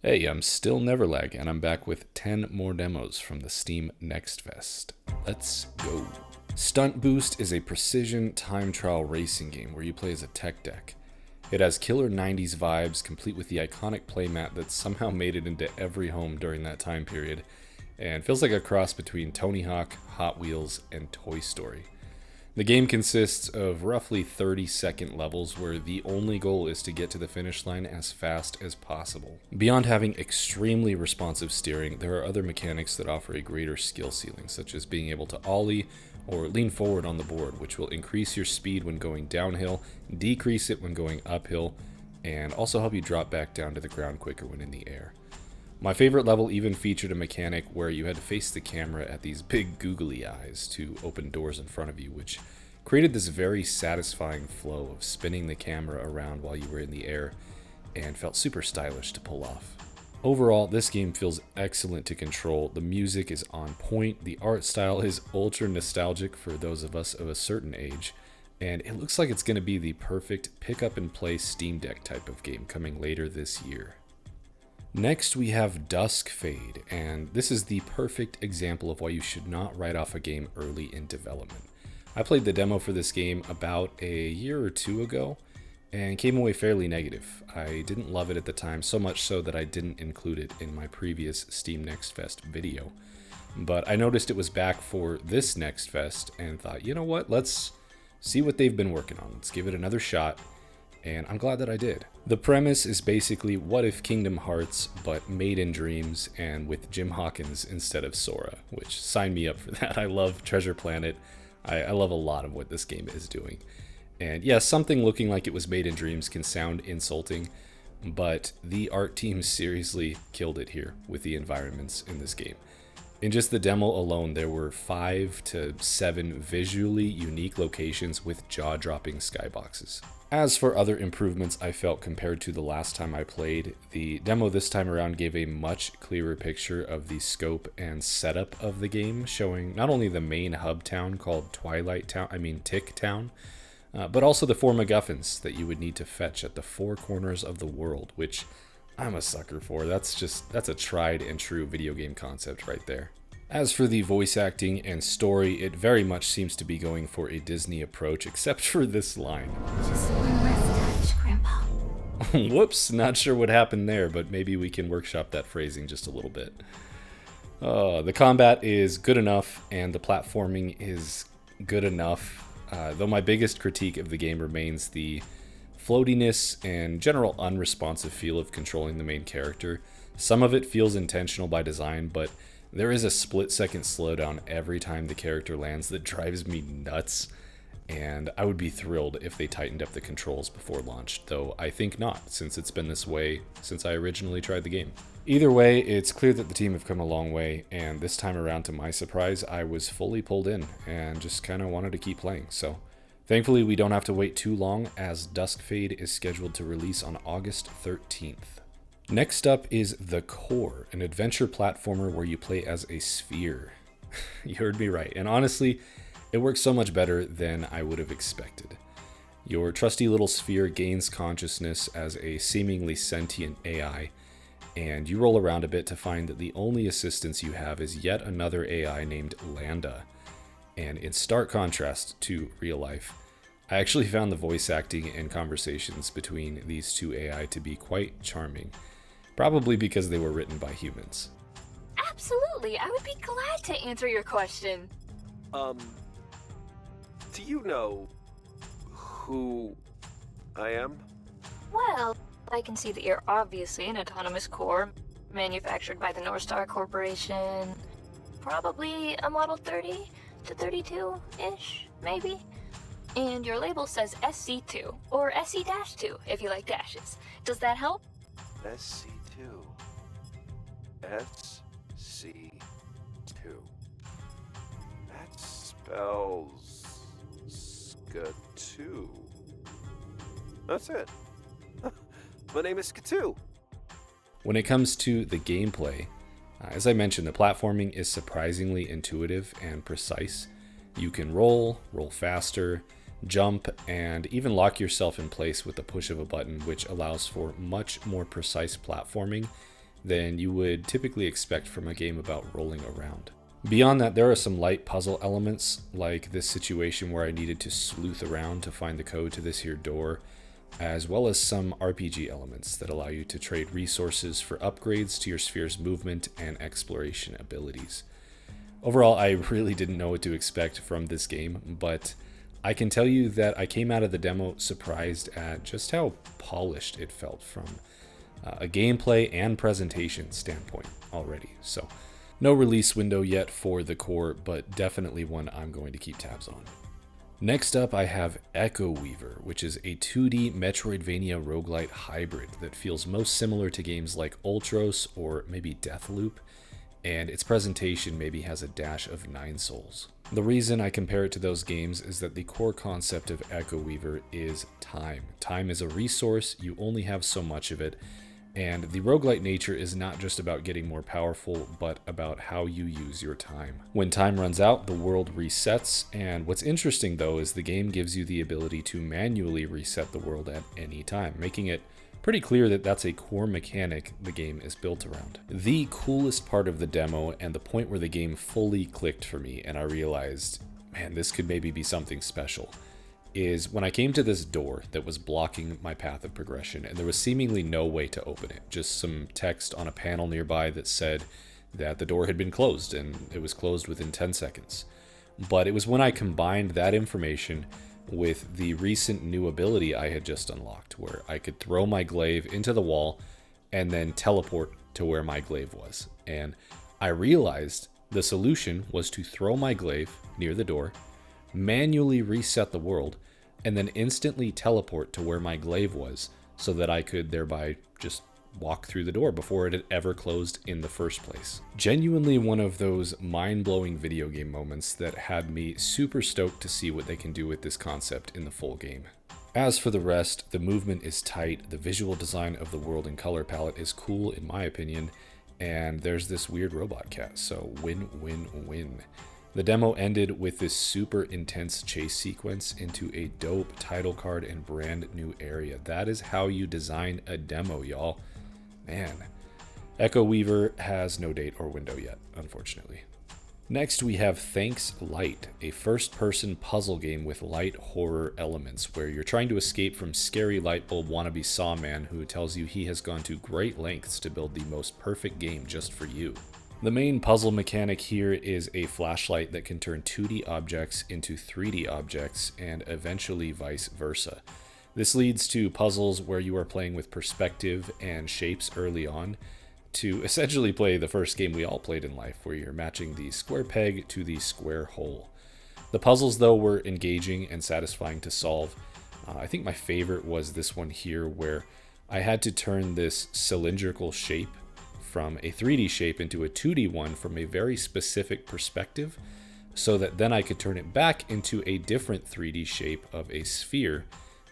Hey, I'm still Neverlag, and I'm back with 10 more demos from the Steam Next Fest. Let's go. StuntBoost is a precision time trial racing game where you play as a tech deck. It has killer 90s vibes, complete with the iconic playmat that somehow made it into every home during that time period, and feels like a cross between Tony Hawk, Hot Wheels, and Toy Story. The game consists of roughly 30-second levels where the only goal is to get to the finish line as fast as possible. Beyond having extremely responsive steering, there are other mechanics that offer a greater skill ceiling, such as being able to ollie or lean forward on the board, which will increase your speed when going downhill, decrease it when going uphill, and also help you drop back down to the ground quicker when in the air. My favorite level even featured a mechanic where you had to face the camera at these big googly eyes to open doors in front of you, which created this very satisfying flow of spinning the camera around while you were in the air and felt super stylish to pull off. Overall, this game feels excellent to control, the music is on point, the art style is ultra nostalgic for those of us of a certain age, and it looks like it's going to be the perfect pick up and play Steam Deck type of game coming later this year. Next, we have Duskfade, and this is the perfect example of why you should not write off a game early in development. I played the demo for this game about a year or two ago, and came away fairly negative. I didn't love it at the time, so much so that I didn't include it in my previous Steam Next Fest video. But I noticed it was back for this Next Fest, and thought, you know what, let's see what they've been working on. Let's give it another shot. And I'm glad that I did. The premise is basically what if Kingdom Hearts, but made in dreams and with Jim Hawkins instead of Sora, which sign me up for that. I love Treasure Planet. I love a lot of what this game is doing. And yes, something looking like it was made in dreams can sound insulting, but the art team seriously killed it here with the environments in this game. In just the demo alone, there were 5 to 7 visually unique locations with jaw-dropping skyboxes. As for other improvements I felt compared to the last time I played, the demo this time around gave a much clearer picture of the scope and setup of the game, showing not only the main hub town called Tick Town, but also the 4 MacGuffins that you would need to fetch at the 4 corners of the world, which I'm a sucker for. That's a tried and true video game concept right there. As for the voice acting and story, it very much seems to be going for a Disney approach, except for this line. Just one last touch, Grandpa. Whoops, not sure what happened there, but maybe we can workshop that phrasing just a little bit. The combat is good enough, and the platforming is good enough, though my biggest critique of the game remains the floatiness and general unresponsive feel of controlling the main character. Some of it feels intentional by design, but there is a split-second slowdown every time the character lands that drives me nuts, and I would be thrilled if they tightened up the controls before launch, though I think not, since it's been this way since I originally tried the game. Either way, it's clear that the team have come a long way, and this time around, to my surprise, I was fully pulled in and just kind of wanted to keep playing, so thankfully we don't have to wait too long, as Duskfade is scheduled to release on August 13th. Next up is The Core, an adventure platformer where you play as a sphere. You heard me right, and honestly, it works so much better than I would have expected. Your trusty little sphere gains consciousness as a seemingly sentient AI, and you roll around a bit to find that the only assistance you have is yet another AI named Landa. And in stark contrast to real life, I actually found the voice acting and conversations between these two AI to be quite charming. Probably because they were written by humans. Absolutely, I would be glad to answer your question. Do you know who I am? Well, I can see that you're obviously an autonomous core, manufactured by the North Star Corporation. Probably a Model 30 to 32-ish, maybe? And your label says SC2, or SC-2 if you like dashes. Does that help? SC2. SC2. That spells Skatu. That's it. My name is Skatu. When it comes to the gameplay, as I mentioned, the platforming is surprisingly intuitive and precise. You can roll faster, jump, and even lock yourself in place with the push of a button, which allows for much more precise platforming than you would typically expect from a game about rolling around. Beyond that, there are some light puzzle elements, like this situation where I needed to sleuth around to find the code to this here door, as well as some RPG elements that allow you to trade resources for upgrades to your sphere's movement and exploration abilities. Overall, I really didn't know what to expect from this game, but I can tell you that I came out of the demo surprised at just how polished it felt from a gameplay and presentation standpoint already. So, no release window yet for the core, but definitely one I'm going to keep tabs on. Next up, I have Echoweaver, which is a 2D Metroidvania roguelite hybrid that feels most similar to games like Ultros or maybe Deathloop, and its presentation maybe has a dash of Nine Souls. The reason I compare it to those games is that the core concept of Echoweaver is time. Time is a resource, you only have so much of it, and the roguelite nature is not just about getting more powerful, but about how you use your time. When time runs out, the world resets, and what's interesting though is the game gives you the ability to manually reset the world at any time, making it pretty clear that that's a core mechanic the game is built around. The coolest part of the demo, and the point where the game fully clicked for me and I realized, man, this could maybe be something special, is when I came to this door that was blocking my path of progression, and there was seemingly no way to open it. Just some text on a panel nearby that said that the door had been closed, and it was closed within 10 seconds. But it was when I combined that information with the recent new ability I had just unlocked, where I could throw my glaive into the wall and then teleport to where my glaive was. And I realized the solution was to throw my glaive near the door, manually reset the world, and then instantly teleport to where my glaive was so that I could thereby just walk through the door before it had ever closed in the first place. Genuinely one of those mind-blowing video game moments that had me super stoked to see what they can do with this concept in the full game. As for the rest, the movement is tight, the visual design of the world and color palette is cool in my opinion, and there's this weird robot cat, so win, win, win. The demo ended with this super intense chase sequence into a dope title card and brand new area. That is how you design a demo, y'all. Man. Echoweaver has no date or window yet, unfortunately. Next we have Thanks Light, a first-person puzzle game with light horror elements, where you're trying to escape from scary lightbulb wannabe sawman who tells you he has gone to great lengths to build the most perfect game just for you. The main puzzle mechanic here is a flashlight that can turn 2D objects into 3D objects, and eventually vice versa. This leads to puzzles where you are playing with perspective and shapes early on, to essentially play the first game we all played in life, where you're matching the square peg to the square hole. The puzzles, though, were engaging and satisfying to solve. I think my favorite was this one here, where I had to turn this cylindrical shape from a 3D shape into a 2D one from a very specific perspective, so that then I could turn it back into a different 3D shape of a sphere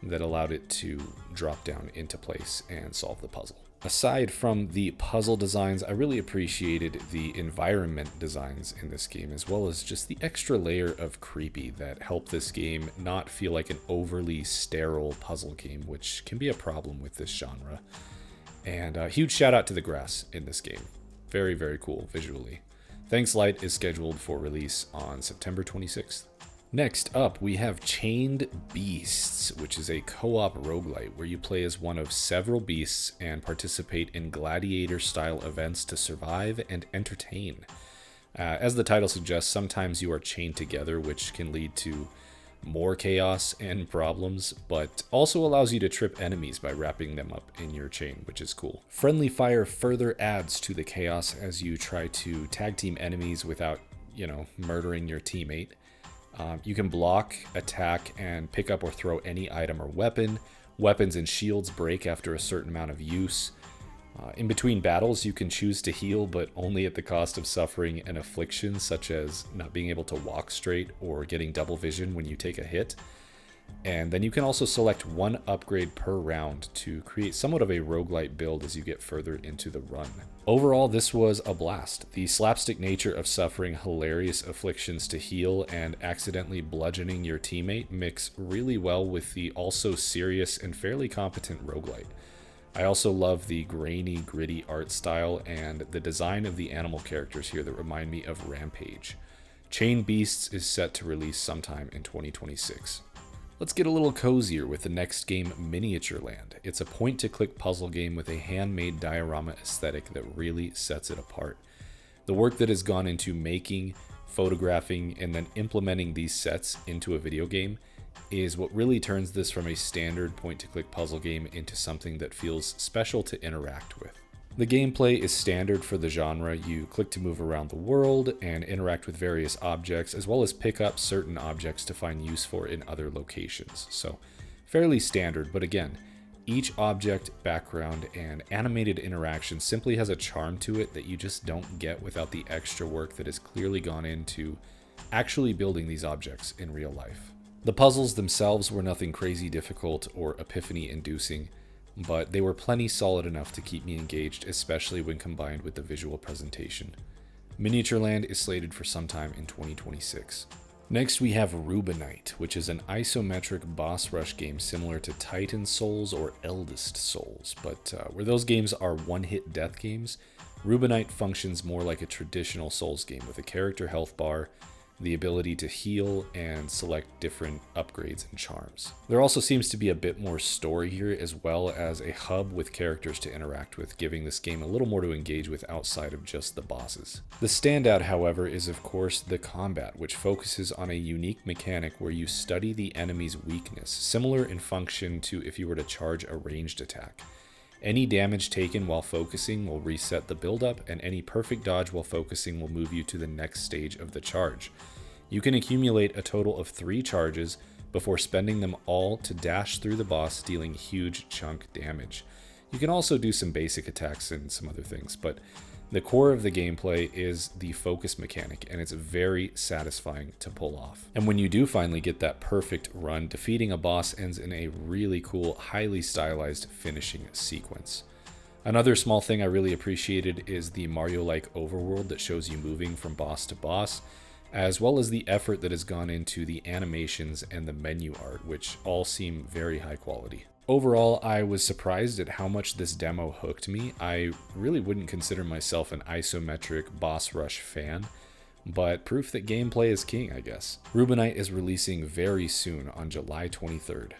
that allowed it to drop down into place and solve the puzzle. Aside from the puzzle designs, I really appreciated the environment designs in this game, as well as just the extra layer of creepy that helped this game not feel like an overly sterile puzzle game, which can be a problem with this genre. And a huge shout out to the grass in this game. Very, very cool visually. Thanks Light is scheduled for release on September 26th. Next up, we have Chained Beasts, which is a co-op roguelite where you play as one of several beasts and participate in gladiator-style events to survive and entertain. As the title suggests, sometimes you are chained together, which can lead to more chaos and problems, but also allows you to trip enemies by wrapping them up in your chain, which is cool. Friendly fire further adds to the chaos as you try to tag team enemies without, murdering your teammate. You can block, attack, and pick up or throw any item or weapon. Weapons and shields break after a certain amount of use. In between battles, you can choose to heal, but only at the cost of suffering an affliction, such as not being able to walk straight or getting double vision when you take a hit. And then you can also select one upgrade per round to create somewhat of a roguelite build as you get further into the run. Overall, this was a blast. The slapstick nature of suffering hilarious afflictions to heal and accidentally bludgeoning your teammate mix really well with the also serious and fairly competent roguelite. I also love the grainy, gritty art style and the design of the animal characters here that remind me of Rampage. Chain Beasts is set to release sometime in 2026. Let's get a little cozier with the next game, Miniatureland. It's a point-to-click puzzle game with a handmade diorama aesthetic that really sets it apart. The work that has gone into making, photographing, and then implementing these sets into a video game is what really turns this from a standard point-to-click puzzle game into something that feels special to interact with. The gameplay is standard for the genre. You click to move around the world and interact with various objects, as well as pick up certain objects to find use for in other locations. So, fairly standard, but again, each object, background, and animated interaction simply has a charm to it that you just don't get without the extra work that has clearly gone into actually building these objects in real life. The puzzles themselves were nothing crazy difficult or epiphany-inducing, but they were plenty solid enough to keep me engaged, especially when combined with the visual presentation. Miniatureland is slated for sometime in 2026. Next we have Rubinite, which is an isometric boss rush game similar to Titan Souls or Eldest Souls, but where those games are one-hit death games, Rubinite functions more like a traditional Souls game with a character health bar, the ability to heal, and select different upgrades and charms. There also seems to be a bit more story here, as well as a hub with characters to interact with, giving this game a little more to engage with outside of just the bosses. The standout, however, is of course the combat, which focuses on a unique mechanic where you study the enemy's weakness, similar in function to if you were to charge a ranged attack. Any damage taken while focusing will reset the buildup, and any perfect dodge while focusing will move you to the next stage of the charge. You can accumulate a total of 3 charges before spending them all to dash through the boss, dealing huge chunk damage. You can also do some basic attacks and some other things, but the core of the gameplay is the focus mechanic, and it's very satisfying to pull off. And when you do finally get that perfect run, defeating a boss ends in a really cool, highly stylized finishing sequence. Another small thing I really appreciated is the Mario-like overworld that shows you moving from boss to boss, as well as the effort that has gone into the animations and the menu art, which all seem very high quality. Overall, I was surprised at how much this demo hooked me. I really wouldn't consider myself an isometric boss rush fan, but proof that gameplay is king, I guess. Rubinite is releasing very soon on July 23rd.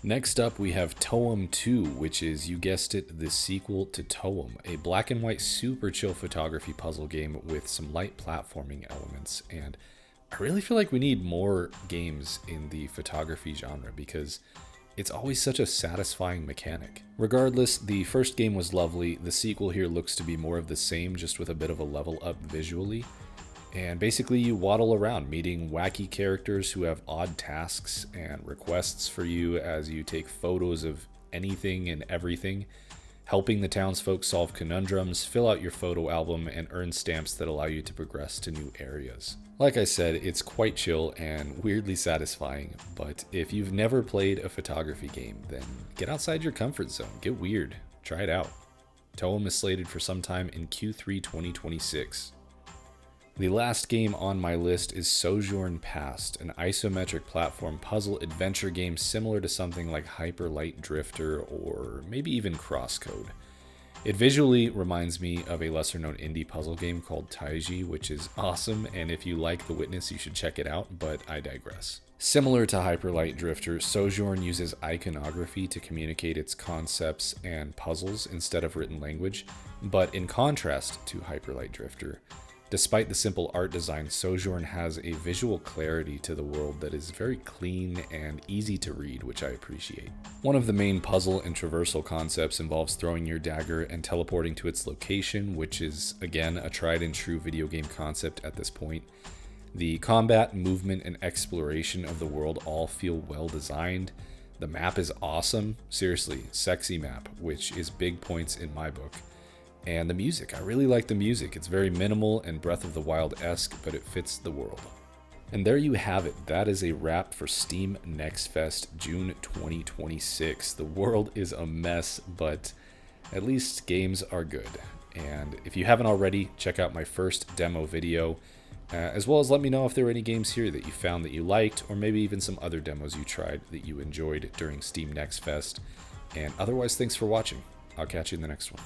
Next up, we have Toem 2, which is, you guessed it, the sequel to Toem, a black and white super chill photography puzzle game with some light platforming elements. And I really feel like we need more games in the photography genre because it's always such a satisfying mechanic. Regardless, the first game was lovely. The sequel here looks to be more of the same, just with a bit of a level up visually. And basically you waddle around meeting wacky characters who have odd tasks and requests for you as you take photos of anything and everything, helping the townsfolk solve conundrums, fill out your photo album, and earn stamps that allow you to progress to new areas. Like I said, it's quite chill and weirdly satisfying, but if you've never played a photography game, then get outside your comfort zone, get weird, try it out. Toem is slated for sometime in Q3 2026. The last game on my list is Sojourn Past, an isometric platform puzzle adventure game similar to something like Hyper Light Drifter or maybe even Crosscode. It visually reminds me of a lesser-known indie puzzle game called Taiji, which is awesome, and if you like The Witness, you should check it out, but I digress. Similar to Hyper Light Drifter, Sojourn uses iconography to communicate its concepts and puzzles instead of written language, but in contrast to Hyper Light Drifter, despite the simple art design, Sojourn has a visual clarity to the world that is very clean and easy to read, which I appreciate. One of the main puzzle and traversal concepts involves throwing your dagger and teleporting to its location, which is, again, a tried and true video game concept at this point. The combat, movement, and exploration of the world all feel well designed. The map is awesome, seriously, sexy map, which is big points in my book. And the music, I really like the music. It's very minimal and Breath of the Wild-esque, but it fits the world. And there you have it. That is a wrap for Steam Next Fest June 2026. The world is a mess, but at least games are good. And if you haven't already, check out my first demo video, as well as let me know if there were any games here that you found that you liked, or maybe even some other demos you tried that you enjoyed during Steam Next Fest. And otherwise, thanks for watching. I'll catch you in the next one.